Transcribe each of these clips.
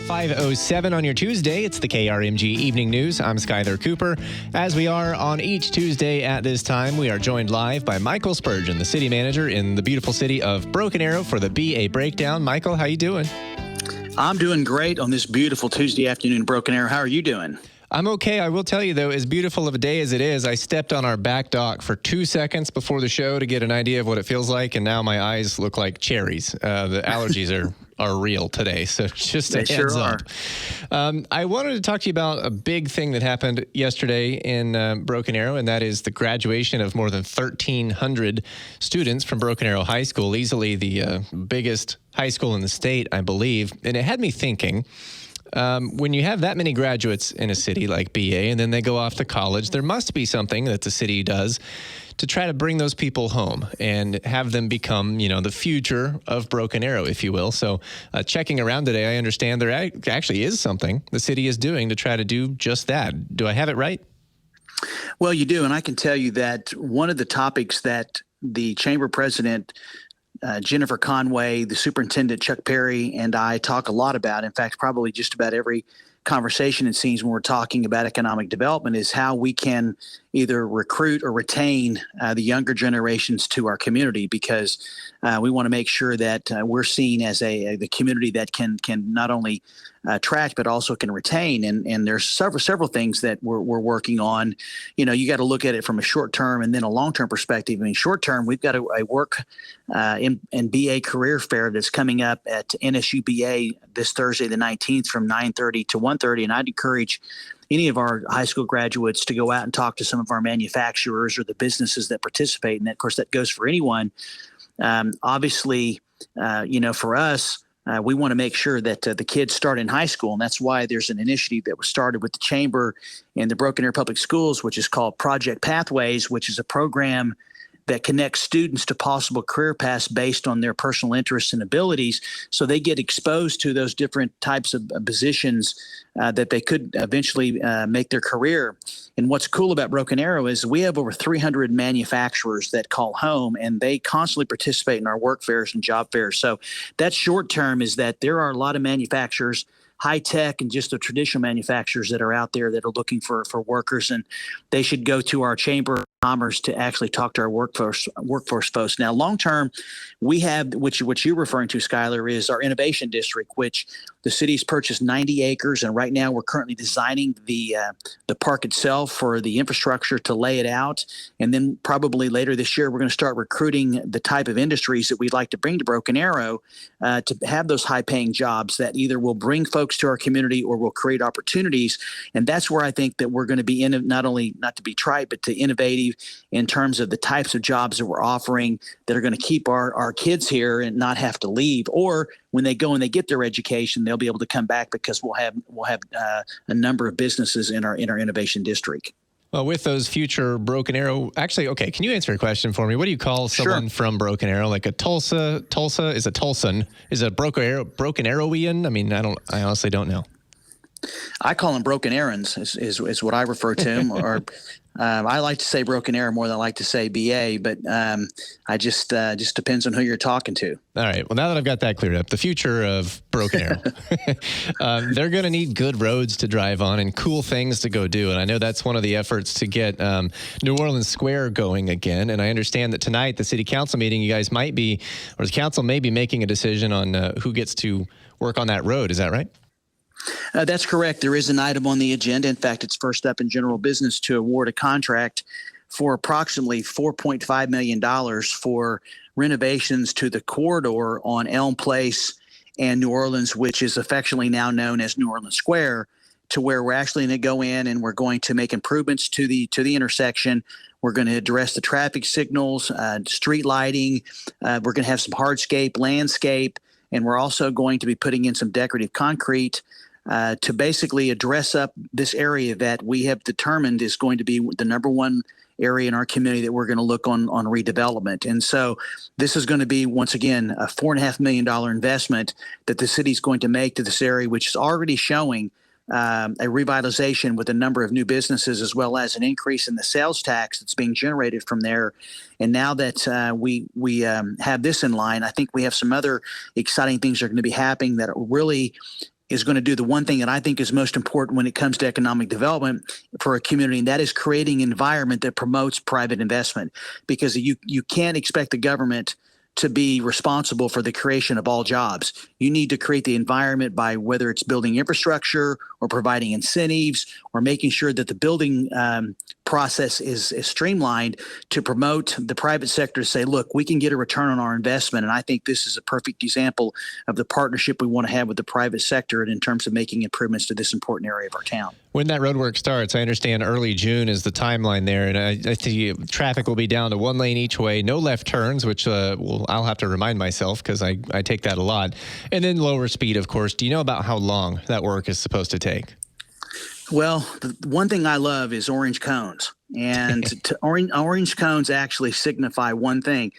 5:07 on your Tuesday. It's the KRMG Evening News. I'm Skyler Cooper. As we are on each Tuesday at this time, we are joined live by Michael Spurgeon, the city manager in the beautiful city of Broken Arrow, for the BA Breakdown. Michael, how you doing? I'm doing great on this beautiful Tuesday afternoon in Broken Arrow. How are you doing? I'm okay. I will tell you, though, as beautiful of a day as it is, I stepped on our back dock for 2 seconds before the show to get an idea of what it feels like, and now my eyes look like cherries. The allergies are real today, so just a heads up. I wanted to talk to you about a big thing that happened yesterday in Broken Arrow, and that is the graduation of more than 1,300 students from Broken Arrow High School, easily the biggest high school in the state, I believe. And it had me thinking, when you have that many graduates in a city like BA and then they go off to college, there must be something that the city does to try to bring those people home and have them become, the future of Broken Arrow, if you will. So checking around today, I understand there actually is something the city is doing to try to do just that. Do I have it right? Well, you do. And I can tell you that one of the topics that the chamber president, Jennifer Conway, the superintendent, Chuck Perry, and I talk a lot about, in fact, probably just about every conversation it seems when we're talking about economic development, is how we can either recruit or retain the younger generations to our community, because we want to make sure that we're seen as the community that can not only attract but also can retain. And there's several things that we're working on. You got to look at it from a short term and then a long term perspective. I mean, short term, we've got a work in BA career fair that's coming up at NSU BA this Thursday the 19th from 9:30 to 1:30, and I'd encourage any of our high school graduates to go out and talk to some of our manufacturers or the businesses that participate. And of course, that goes for anyone. Obviously, for us, we want to make sure that the kids start in high school. And that's why there's an initiative that was started with the chamber and the Broken Arrow Public Schools, which is called Project Pathways, which is a program that connects students to possible career paths based on their personal interests and abilities. So they get exposed to those different types of positions that they could eventually make their career. And what's cool about Broken Arrow is we have over 300 manufacturers that call home, and they constantly participate in our work fairs and job fairs. So that short term is that there are a lot of manufacturers, high tech and just the traditional manufacturers that are out there that are looking for workers, and they should go to our Chamber of Commerce to actually talk to our workforce folks. Now, long term, we have, which you're referring to, Skyler, is our innovation district, which the city's purchased 90 acres, and right now we're currently designing the park itself for the infrastructure to lay it out. And then probably later this year, we're going to start recruiting the type of industries that we'd like to bring to Broken Arrow to have those high-paying jobs that either will bring folks to our community or will create opportunities. And that's where I think that we're going to be not only not to be trite, but to innovative in terms of the types of jobs that we're offering that are going to keep our kids here and not have to leave. Or when they go and they get their education, they'll be able to come back because we'll have a number of businesses in our innovation district. Well, with those future Broken Arrow, actually, okay, can you answer a question for me? What do you call someone from Broken Arrow? Like a Tulsa is a Tulsan, is a Broken Arrowian? I mean, I honestly don't know. I call them Broken Arrows is what I refer to them, or I like to say Broken Arrow more than I like to say BA, but I just depends on who you're talking to. All right. Well, now that I've got that cleared up, the future of Broken Arrow, they're going to need good roads to drive on and cool things to go do. And I know that's one of the efforts to get New Orleans Square going again. And I understand that tonight, the city council meeting, you guys might be, or the council may be making a decision on who gets to work on that road. Is that right? That's correct. There is an item on the agenda. In fact, it's first up in general business to award a contract for approximately $4.5 million for renovations to the corridor on Elm Place and New Orleans, which is affectionately now known as New Orleans Square, to where we're actually going to go in and we're going to make improvements to the intersection. We're going to address the traffic signals, street lighting. We're going to have some hardscape, landscape, and we're also going to be putting in some decorative concrete to basically address up this area that we have determined is going to be the number one area in our community that we're going to look on redevelopment. And so this is going to be, once again, a $4.5 million investment that the city is going to make to this area, which is already showing a revitalization with a number of new businesses, as well as an increase in the sales tax that's being generated from there. And now that we have this in line, I think we have some other exciting things that are going to be happening that really is going to do the one thing that I think is most important when it comes to economic development for a community, and that is creating an environment that promotes private investment, because you can't expect the government to be responsible for the creation of all jobs. You need to create the environment by whether it's building infrastructure or providing incentives or making sure that the building process is streamlined to promote the private sector to say, look, we can get a return on our investment. And I think this is a perfect example of the partnership we want to have with the private sector and in terms of making improvements to this important area of our town. When that roadwork starts, I understand early June is the timeline there, and I think traffic will be down to one lane each way, no left turns, which I'll have to remind myself because I take that a lot, and then lower speed, of course. Do you know about how long that work is supposed to take? Well, the one thing I love is orange cones, and orange cones actually signify one thing,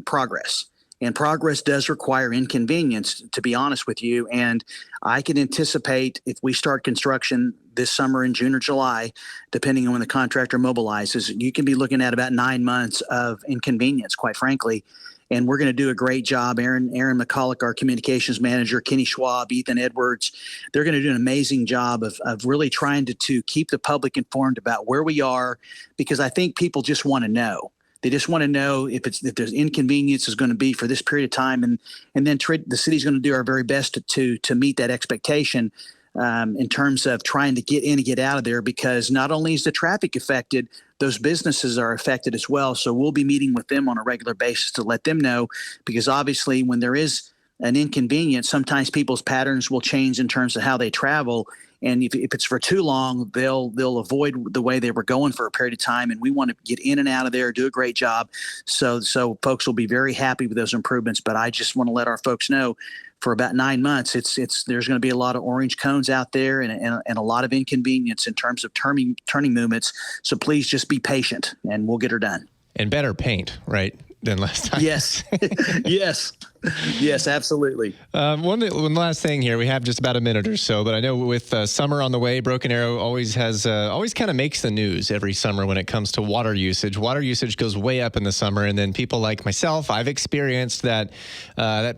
progress. And progress does require inconvenience, to be honest with you. And I can anticipate if we start construction this summer in June or July, depending on when the contractor mobilizes, you can be looking at about 9 months of inconvenience, quite frankly. And we're going to do a great job. Aaron McCulloch, our communications manager, Kenny Schwab, Ethan Edwards, they're going to do an amazing job of really trying to keep the public informed about where we are, because I think people just want to know. They just want to know if there's inconvenience is going to be for this period of time, and then the city's going to do our very best to meet that expectation in terms of trying to get in and get out of there, because not only is the traffic affected, those businesses are affected as well. So we'll be meeting with them on a regular basis to let them know, because obviously when there is an inconvenience, sometimes people's patterns will change in terms of how they travel. And if it's for too long, they'll avoid the way they were going for a period of time. And we want to get in and out of there, do a great job. So folks will be very happy with those improvements. But I just want to let our folks know, for about 9 months, there's going to be a lot of orange cones out there and a lot of inconvenience in terms of turning movements. So please just be patient, and we'll get her done. And better paint, right, than last time. Yes. Yes, absolutely. One last thing here. We have just about a minute or so, but I know with summer on the way, Broken Arrow always kind of makes the news every summer when it comes to water usage. Water usage goes way up in the summer, and then people like myself, I've experienced that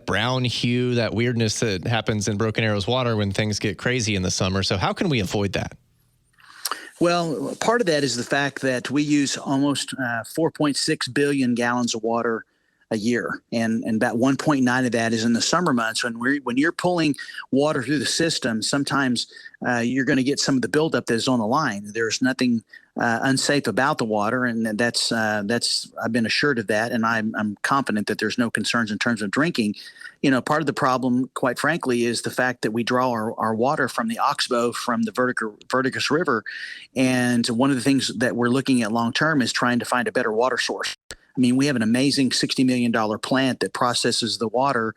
brown hue, that weirdness that happens in Broken Arrow's water when things get crazy in the summer. So how can we avoid that? Well, part of that is the fact that we use almost 4.6 billion gallons of water a year, and about 1.9 of that is in the summer months. When you're pulling water through the system, sometimes you're going to get some of the buildup that's on the line. There's nothing unsafe about the water, and that's I've been assured of that, and I'm confident that there's no concerns in terms of drinking. Part of the problem, quite frankly, is the fact that we draw our water from the Oxbow, from the Verdigris River, and one of the things that we're looking at long term is trying to find a better water source. I mean, we have an amazing $60 million plant that processes the water.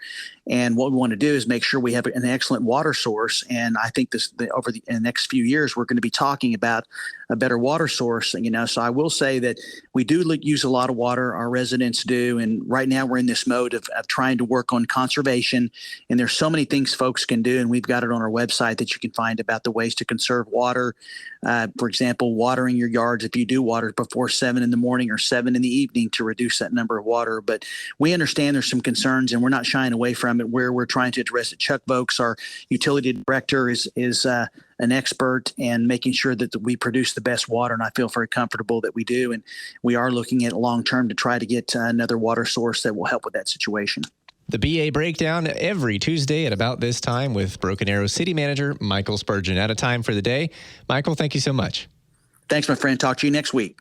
And what we want to do is make sure we have an excellent water source. And I think in the next few years, we're going to be talking about a better water source. So I will say that we do use a lot of water. Our residents do. And right now we're in this mode of trying to work on conservation. And there's so many things folks can do. And we've got it on our website that you can find about the ways to conserve water. For example, watering your yards, if you do water before 7 in the morning or 7 in the evening, to reduce that number of water. But we understand there's some concerns, and we're not shying away from it. Where we're trying to address it, Chuck Vokes, our utility director, is an expert in making sure that we produce the best water, and I feel very comfortable that we do. And we are looking at long term to try to get another water source that will help with that situation. The BA Breakdown every Tuesday at about this time with Broken Arrow City Manager Michael Spurgeon. Out of time for the day. Michael, thank you so much. Thanks, my friend. Talk to you next week.